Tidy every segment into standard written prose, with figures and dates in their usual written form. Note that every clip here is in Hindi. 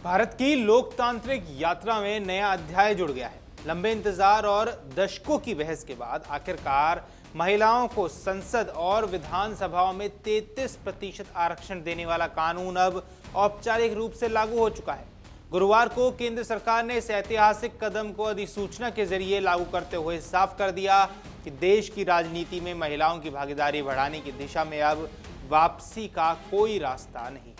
भारत की लोकतांत्रिक यात्रा में नया अध्याय जुड़ गया है। लंबे इंतजार और दशकों की बहस के बाद आखिरकार महिलाओं को संसद और विधानसभाओं में 33% आरक्षण देने वाला कानून अब औपचारिक रूप से लागू हो चुका है। गुरुवार को केंद्र सरकार ने इस ऐतिहासिक कदम को अधिसूचना के जरिए लागू करते हुए साफ कर दिया कि देश की राजनीति में महिलाओं की भागीदारी बढ़ाने की दिशा में अब वापसी का कोई रास्ता नहीं है।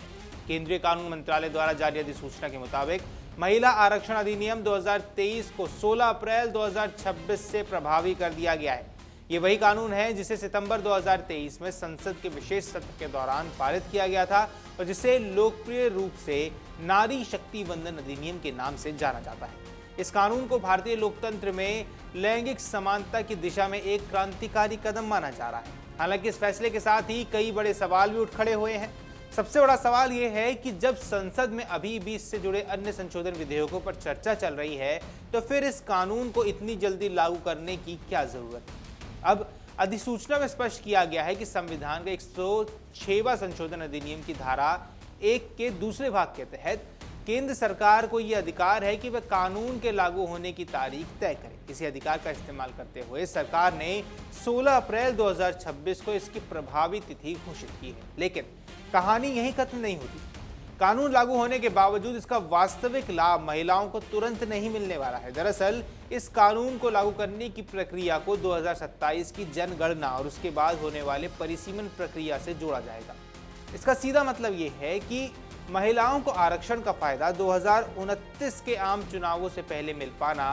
केंद्रीय कानून मंत्रालय द्वारा जारी अधिसूचना के मुताबिक महिला आरक्षण अधिनियम 2023 को 16 अप्रैल 2026 से प्रभावी कर दिया गया है। ये वही कानून है जिसे सितंबर 2023 में संसद के विशेष सत्र के दौरान पारित किया गया था और जिसे लोकप्रिय रूप से नारी शक्ति वंदन अधिनियम के नाम से जाना जाता है। इस कानून को भारतीय लोकतंत्र में लैंगिक समानता की दिशा में एक क्रांतिकारी कदम माना जा रहा है। हालांकि इस फैसले के साथ ही कई बड़े सवाल भी उठ खड़े हुए हैं। सबसे बड़ा सवाल यह है कि जब संसद में अभी भी इससे जुड़े अन्य संशोधन विधेयकों पर चर्चा चल रही है, तो फिर इस कानून को इतनी जल्दी लागू करने की क्या जरूरत है। अब अधिसूचना में स्पष्ट किया गया है कि संविधान का 106वां संशोधन अधिनियम की धारा 1 के दूसरे भाग के तहत केंद्र सरकार को यह अधिकार है कि वह कानून के लागू होने की तारीख तय करे। इसी अधिकार का इस्तेमाल करते हुए सरकार ने 16 अप्रैल 2026 को इसकी प्रभावी तिथि घोषित की है। लेकिन कहानी यहीं खत्म नहीं होती। कानून लागू होने के बावजूद इसका वास्तविक लाभ महिलाओं को तुरंत नहीं मिलने वाला है। दरअसल इस कानून को लागू करने की प्रक्रिया को 2027 की जनगणना और उसके बाद होने वाले परिसीमन प्रक्रिया से जोड़ा जाएगा। इसका सीधा मतलब ये है कि महिलाओं को आरक्षण का फायदा 2029 के आम चुनावों से पहले मिल पाना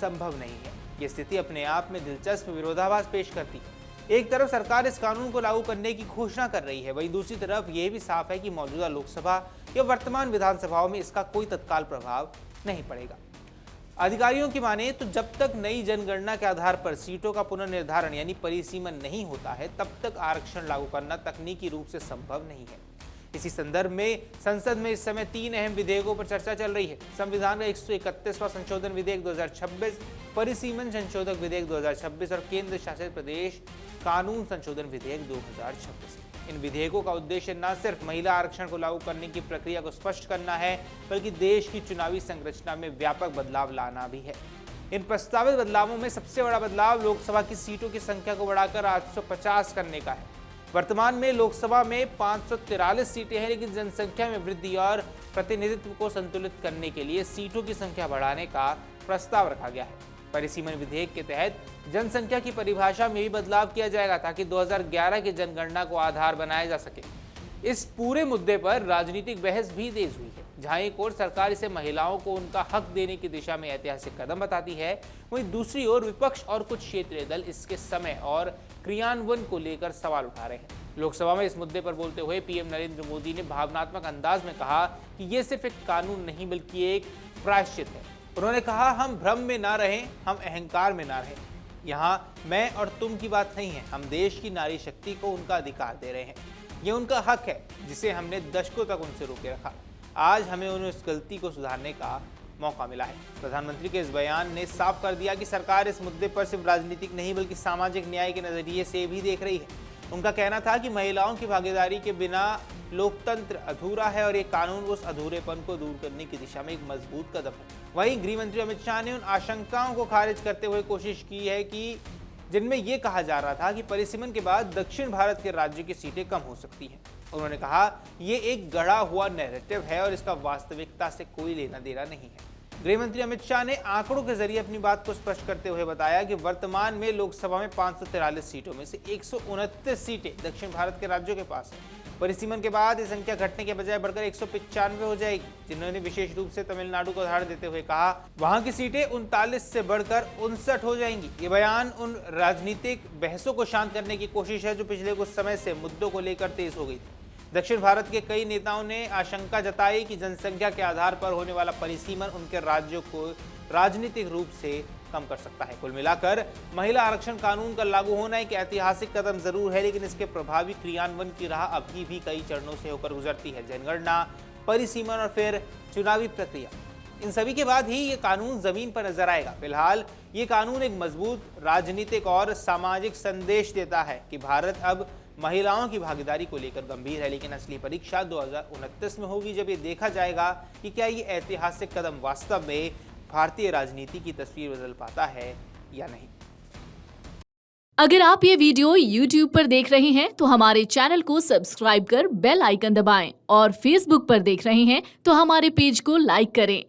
संभव नहीं है। ये स्थिति अपने आप में दिलचस्प विरोधाभास पेश करती है। एक तरफ सरकार इस कानून को लागू करने की घोषणा कर रही है, वहीं दूसरी तरफ यह भी साफ है कि मौजूदा लोकसभा या वर्तमान विधानसभाओं में इसका कोई तत्काल प्रभाव नहीं पड़ेगा। अधिकारियों की माने तो जब तक नई जनगणना के आधार पर सीटों का पुनर्निर्धारण यानी परिसीमन नहीं होता है, तब तक आरक्षण लागू करना तकनीकी रूप से संभव नहीं है। इसी संदर्भ में संसद में इस समय 3 अहम विधेयकों पर चर्चा चल रही है। संविधान का 131वां संशोधन विधेयक 2026, परिसीमन संशोधक विधेयक 2026 और केंद्र शासित प्रदेश कानून संशोधन विधेयक 2026। इन विधेयकों का उद्देश्य न सिर्फ महिला आरक्षण को लागू करने की प्रक्रिया को स्पष्ट करना है, बल्कि देश की चुनावी संरचना में व्यापक बदलाव लाना भी है। इन प्रस्तावित बदलावों में सबसे बड़ा बदलाव लोकसभा की सीटों की संख्या को बढ़ाकर 850 करने का है। वर्तमान में लोकसभा में 543 सीटें हैं, लेकिन जनसंख्या में वृद्धि और प्रतिनिधित्व को संतुलित करने के लिए सीटों की संख्या बढ़ाने का प्रस्ताव रखा गया है। परिसीमन विधेयक के तहत जनसंख्या की परिभाषा में भी बदलाव किया जाएगा ताकि 2011 की जनगणना को आधार बनाया जा सके। इस पूरे मुद्दे पर राजनीतिक बहस भी तेज हुई है। जहां एक ओर सरकार इसे महिलाओं को उनका हक देने की दिशा में ऐतिहासिक कदम बताती है, वहीं दूसरी ओर विपक्ष और कुछ क्षेत्रीय दल इसके समय और क्रियान्वयन को लेकर सवाल उठा रहे हैं। लोकसभा में इस मुद्दे पर बोलते हुए पीएम नरेंद्र मोदी ने भावनात्मक अंदाज में कहा कि ये सिर्फ एक कानून नहीं बल्कि एक प्रायश्चित है। उन्होंने कहा, हम भ्रम में ना रहें, हम अहंकार में ना रहें। यहाँ मैं और तुम की बात नहीं है, हम देश की नारी शक्ति को उनका अधिकार दे रहे हैं। ये उनका हक है जिसे हमने दशकों तक उनसे रोके रखा। आज हमें उन्हें उस गलती को सुधारने का मौका मिला है। प्रधानमंत्री के इस बयान ने साफ कर दिया कि सरकार इस मुद्दे पर सिर्फ राजनीतिक नहीं बल्कि सामाजिक न्याय के नजरिए से भी देख रही है। उनका कहना था कि महिलाओं की भागीदारी के बिना लोकतंत्र अधूरा है और ये कानून उस अधूरेपन को दूर करने की दिशा में एक मजबूत कदम है। वहीं गृह मंत्री अमित शाह ने उन आशंकाओं को खारिज करते हुए कोशिश की है कि जिनमें यह कहा जा रहा था कि परिसीमन के बाद दक्षिण भारत के राज्यों की सीटें कम हो सकती हैं। उन्होंने कहा, ये एक गढ़ा हुआ नैरेटिव है और इसका वास्तविकता से कोई लेना देना नहीं है। गृह मंत्री अमित शाह ने आंकड़ों के जरिए अपनी बात को स्पष्ट करते हुए बताया कि वर्तमान में लोकसभा में 543 सीटों में से 129 सीटें दक्षिण भारत के राज्यों के पास है। परिसीमन के बाद ये संख्या घटने के बजाय बढ़कर 195 हो जाएगी। जिन्होंने विशेष रूप से तमिलनाडु को उदाहरण देते हुए कहा, वहां की सीटें 39 से बढ़कर 59 हो जाएंगी। ये बयान उन राजनीतिक बहसों को शांत करने की कोशिश है जो पिछले कुछ समय से मुद्दों को लेकर तेज हो गई थी। दक्षिण भारत के कई नेताओं ने आशंका जताई कि जनसंख्या के आधार पर होने वाला परिसीमन उनके राज्यों को राजनीतिक रूप से कम कर सकता है। कुल मिलाकर महिला आरक्षण कानून का लागू होना एक ऐतिहासिक कदम जरूर है, लेकिन इसके प्रभावी क्रियान्वयन की राह अभी भी कई चरणों से होकर गुजरती है। जनगणना, परिसीमन और फिर चुनावी प्रक्रिया, इन सभी के बाद ही ये कानून जमीन पर नजर आएगा। फिलहाल ये कानून एक मजबूत राजनीतिक और सामाजिक संदेश देता है कि भारत अब महिलाओं की भागीदारी को लेकर गंभीर है, लेकिन असली परीक्षा 2029 में होगी, जब ये देखा जाएगा कि क्या ये ऐतिहासिक कदम वास्तव में भारतीय राजनीति की तस्वीर बदल पाता है या नहीं। अगर आप ये वीडियो YouTube पर देख रहे हैं तो हमारे चैनल को सब्सक्राइब कर बेल आइकन दबाएं और Facebook पर देख रहे हैं तो हमारे पेज को लाइक करें।